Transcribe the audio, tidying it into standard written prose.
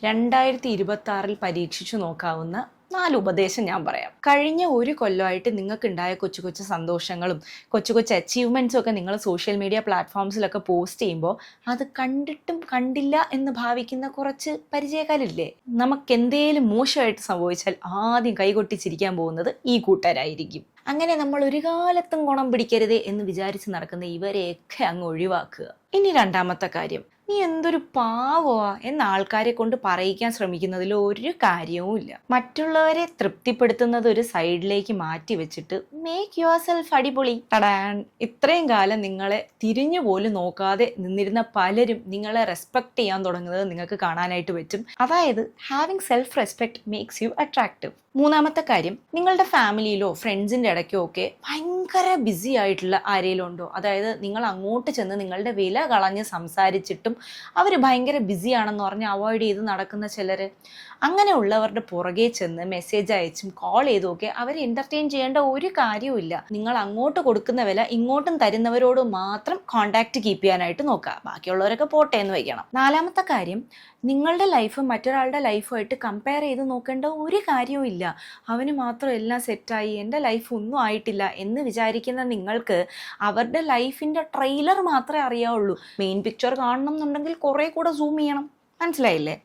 2026 പരീക്ഷിച്ചു നോക്കാവുന്ന 4 ഉപദേശം ഞാൻ പറയാം. കഴിഞ്ഞ ഒരു കൊല്ലമായിട്ട് നിങ്ങൾക്കുണ്ടായ കൊച്ചു കൊച്ചു സന്തോഷങ്ങളും കൊച്ചു കൊച്ചു അച്ചീവ്മെൻറ്റ്സും ഒക്കെ നിങ്ങൾ സോഷ്യൽ മീഡിയ പ്ലാറ്റ്ഫോംസിലൊക്കെ പോസ്റ്റ് ചെയ്യുമ്പോൾ അത് കണ്ടിട്ടും കണ്ടില്ല എന്ന് ഭാവിക്കുന്ന കുറച്ച് പരിചയക്കാരില്ലേ? നമുക്ക് എന്തേലും മോശമായിട്ട് സംഭവിച്ചാൽ ആദ്യം കൈകൊട്ടിച്ചിരിക്കാൻ പോകുന്നത് ഈ കൂട്ടരായിരിക്കും. അങ്ങനെ നമ്മൾ ഒരു കാലത്തും ഗുണം പിടിക്കരുതേ എന്ന് വിചാരിച്ച് നടക്കുന്ന ഇവരെയൊക്കെ അങ്ങ് ഒഴിവാക്കുക. ഇനി രണ്ടാമത്തെ കാര്യം, നീ എന്തൊരു പാവമാ എന്ന ആൾക്കാരെ കൊണ്ട് പറയിക്കാൻ ശ്രമിക്കുന്നതിൽ ഒരു കാര്യവും ഇല്ല. മറ്റുള്ളവരെ തൃപ്തിപ്പെടുത്തുന്നത് ഒരു സൈഡിലേക്ക് മാറ്റി വെച്ചിട്ട് മേക്ക് യുവർ സെൽഫ് അടിപൊളി. ടടാൻ. ഇത്രയും കാലം നിങ്ങളെ തിരിഞ്ഞു പോലും നോക്കാതെ നിന്നിരുന്ന പലരും നിങ്ങളെ റെസ്പെക്ട് ചെയ്യാൻ തുടങ്ങുന്നത് നിങ്ങൾക്ക് കാണാനായിട്ട് പറ്റും. അതായത് having self respect makes you attractive. മൂന്നാമത്തെ കാര്യം, നിങ്ങളുടെ ഫാമിലിയിലോ ഫ്രണ്ട്സിൻ്റെ ഇടയ്ക്കോ ഒക്കെ ഭയങ്കര ബിസി ആയിട്ടുള്ള ആരെങ്കിലും ഉണ്ടോ? അതായത് നിങ്ങൾ അങ്ങോട്ട് ചെന്ന് നിങ്ങളുടെ വില കളഞ്ഞ് സംസാരിച്ചിട്ടും അവർ ഭയങ്കര ബിസി ആണെന്ന് പറഞ്ഞ് അവോയ്ഡ് ചെയ്ത് നടക്കുന്ന ചിലർ. അങ്ങനെയുള്ളവരുടെ പുറകെ ചെന്ന് മെസ്സേജ് അയച്ചും കോൾ ചെയ്തും ഒക്കെ അവരെ എൻ്റർടൈൻ ചെയ്യേണ്ട ഒരു കാര്യവുമില്ല. നിങ്ങൾ അങ്ങോട്ട് കൊടുക്കുന്ന വില ഇങ്ങോട്ടും തരുന്നവരോട് മാത്രം കോണ്ടാക്ട് കീപ്പ് ചെയ്യാനായിട്ട് നോക്കുക. ബാക്കിയുള്ളവരൊക്കെ പോട്ടെ എന്ന് വയ്ക്കണം. നാലാമത്തെ കാര്യം, നിങ്ങളുടെ ലൈഫ് മറ്റൊരാളുടെ ലൈഫുമായിട്ട് കമ്പയർ ചെയ്ത് നോക്കേണ്ട ഒരു കാര്യവും ഇല്ല. അവന് മാത്രം എല്ലാം സെറ്റായി, എൻ്റെ ലൈഫ് ഒന്നും ആയിട്ടില്ല എന്ന് വിചാരിക്കുന്ന നിങ്ങൾക്ക് അവരുടെ ലൈഫിൻ്റെ ട്രെയിലർ മാത്രമേ അറിയാവുള്ളൂ. മെയിൻ പിക്ചർ കാണണം എന്നുണ്ടെങ്കിൽ കുറേ കൂടെ സൂം ചെയ്യണം. മനസ്സിലായില്ലേ?